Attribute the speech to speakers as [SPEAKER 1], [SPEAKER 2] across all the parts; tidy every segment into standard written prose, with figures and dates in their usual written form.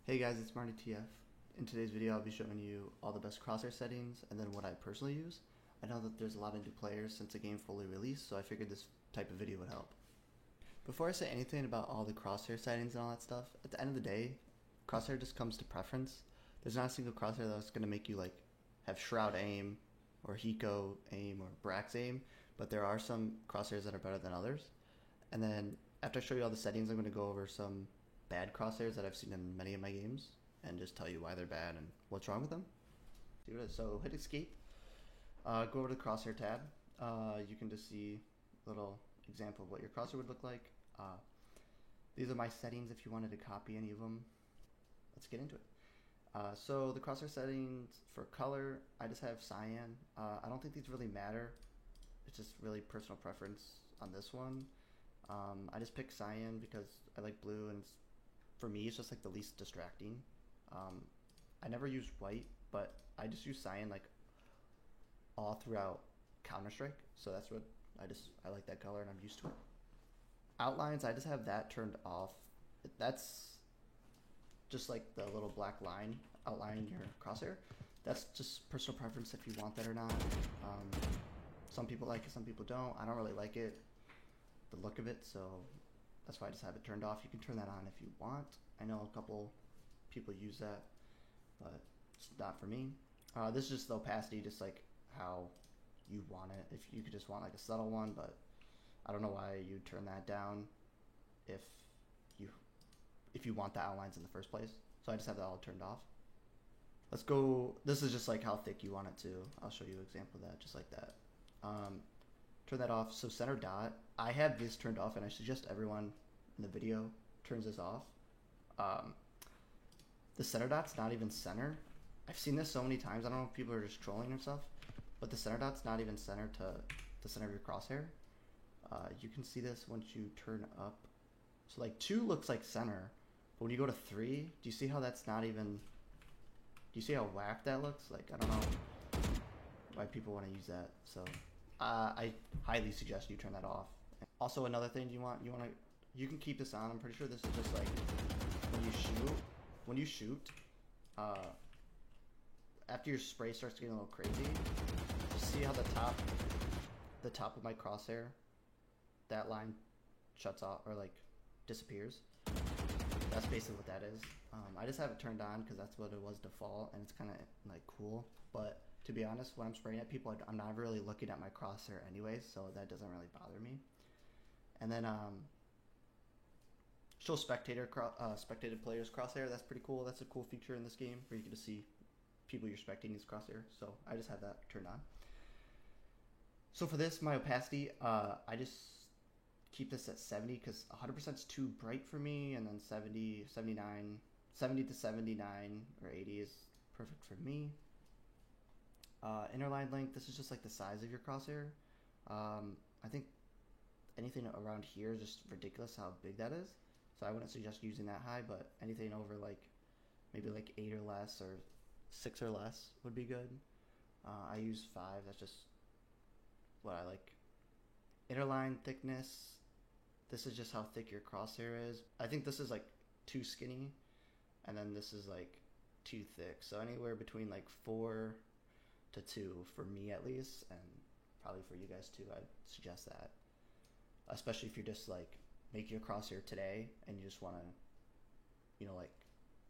[SPEAKER 1] Hey guys, it's Marty TF. In today's video, I'll be showing you all the best crosshair settings and then what I personally use. I know that there's a lot of new players since the game fully released, so I figured this type of video would help. Before I say anything about all the crosshair settings and all that stuff, at the end of the day, crosshair just comes to preference. There's not a single crosshair that's going to make you have Shroud aim or Hiko aim or Brax aim, but there are some crosshairs that are better than others. And then after I show you all the settings, I'm going to go over some bad crosshairs that I've seen in many of my games and just tell you why they're bad and what's wrong with them. So hit escape, go over to the crosshair tab. You can just see a little example of what your crosshair would look like. These are my settings if you wanted to copy any of them. Let's get into it. So the crosshair settings for color, I just have cyan. I don't think these really matter. It's just really personal preference on this one. I just picked cyan because I like blue, and for me it's just like the least distracting. I never use white, but I just use cyan like all throughout Counter-Strike, so that's what I like that color and I'm used to it. Outlines, I just have that turned off. That's just like the little black line outlining your crosshair. That's just personal preference if you want that or not. Some people like it, some people don't. I don't really like it, the look of it, so that's why I just have it turned off. You can turn that on if you want. I know a couple people use that, but it's not for me. This is just the opacity, just like how you want it. If you could just want like a subtle one, but I don't know why you turn that down if you want the outlines in the first place. So I just have that all turned off. Let's go. This is just like how thick you want it to. I'll show you an example of that, just like that. Turn that off. So center dot, I have this turned off, and I suggest everyone in the video turns this off. The center dot's not even center. I've seen this so many times. I don't know if people are just trolling or stuff, but the center dot's not even center to the center of your crosshair. You can see this once you turn up. So like 2 looks like center, but when you go to 3, do you see how that's not even, do you see how whack that looks? Like, I don't know why people want to use that. So I highly suggest you turn that off. Also, another thing you can keep this on. I'm pretty sure this is just like when you shoot, after your spray starts getting a little crazy, you see how the top of my crosshair, that line shuts off or like disappears. That's basically what that is. I just have it turned on because that's what it was default, and it's kind of like cool. But to be honest, when I'm spraying at people, I'm not really looking at my crosshair anyways, so that doesn't really bother me. And then show spectated players crosshair. That's pretty cool. That's a cool feature in this game where you get to see people you're spectating's crosshair. So I just have that turned on. So for this, my opacity, I just keep this at 70 because 100% is too bright for me, and then 70 to 79 or 80 is perfect for me. Inner line length, this is just like the size of your crosshair. I think anything around here is just ridiculous how big that is, so I wouldn't suggest using that high, but anything over like maybe like 8 or less or 6 or less would be good. I use 5, that's just what I like. Inner line thickness, this is just how thick your crosshair is. I think this is like too skinny, and then this is like too thick, so anywhere between like 4 to 2 for me at least, and probably for you guys too. I'd suggest that, especially if you're just like making your crosshair today and you just want to, like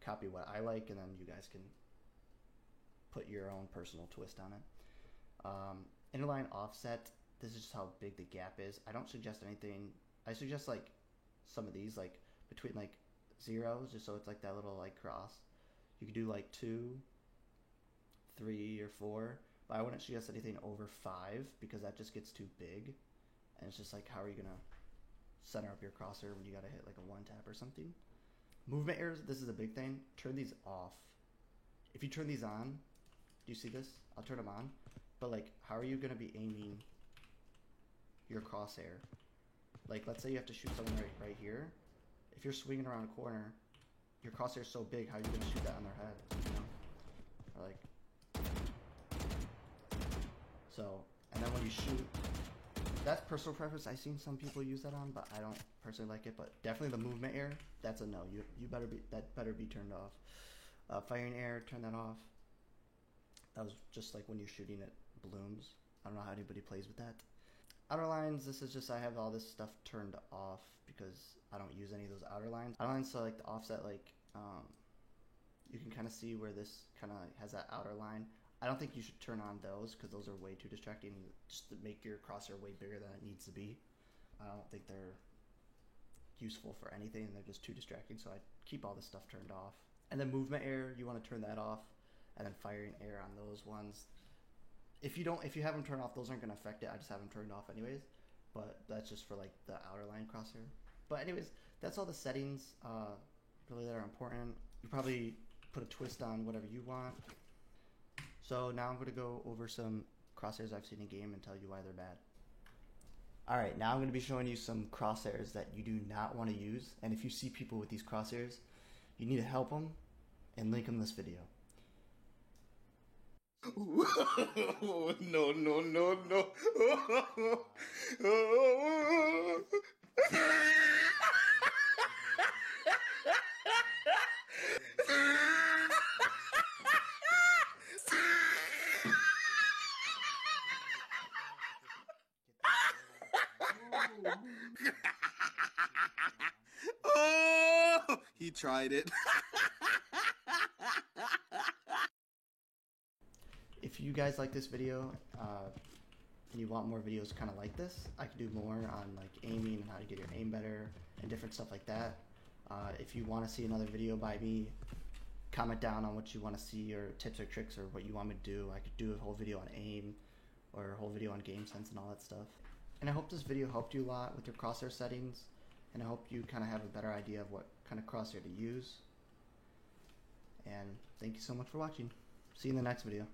[SPEAKER 1] copy what I like, and then you guys can put your own personal twist on it. Innerline offset, this is just how big the gap is. I don't suggest anything. I suggest like some of these like between like zeros, just so it's like that little like cross. You could do like 2, 3, or 4, but I wouldn't suggest anything over 5 because that just gets too big, and it's just like, how are you gonna center up your crosshair when you gotta hit like a 1 tap or something? Movement errors, this is a big thing. Turn these off. If you turn these on, do you see this? I'll turn them on, but like, how are you gonna be aiming your crosshair? Like, let's say you have to shoot someone right here. If you're swinging around a corner, your crosshair is so big, how are you gonna shoot that on their head? You know? Or like, so, and then when you shoot, That's personal preference. I've seen some people use that on, but I don't personally like it. But definitely the movement air, that's a no. You better be, that better be turned off. Firing air, turn that off. That was just like when you're shooting at balloons. I don't know how anybody plays with that. Outer lines, this is just I have all this stuff turned off because I don't use any of those outer lines. Outer lines, so like the offset, like you can kind of see where this kind of has that outer line. I don't think you should turn on those because those are way too distracting just to make your crosshair way bigger than it needs to be. I don't think they're useful for anything. They're just too distracting, so I keep all this stuff turned off. And then movement air, you want to turn that off, and then firing air on those ones. If you have them turned off, those aren't going to affect it. I just have them turned off anyways, but that's just for like the outer line crosshair. But anyways, that's all the settings really that are important. You probably put a twist on whatever you want. So now I'm going to go over some crosshairs I've seen in game and tell you why they're bad. Alright, now I'm going to be showing you some crosshairs that you do not want to use, and if you see people with these crosshairs, you need to help them and link them this video.
[SPEAKER 2] No, no, no, no. Oh, he tried it.
[SPEAKER 1] If you guys like this video and you want more videos kind of like this, I could do more on like aiming and how to get your aim better and different stuff like that. If you want to see another video by me, comment down on what you want to see or tips or tricks or what you want me to do. I could do a whole video on aim or a whole video on game sense and all that stuff. And I hope this video helped you a lot with your crosshair settings, and I hope you kind of have a better idea of what kind of crosshair to use. And thank you so much for watching. See you in the next video.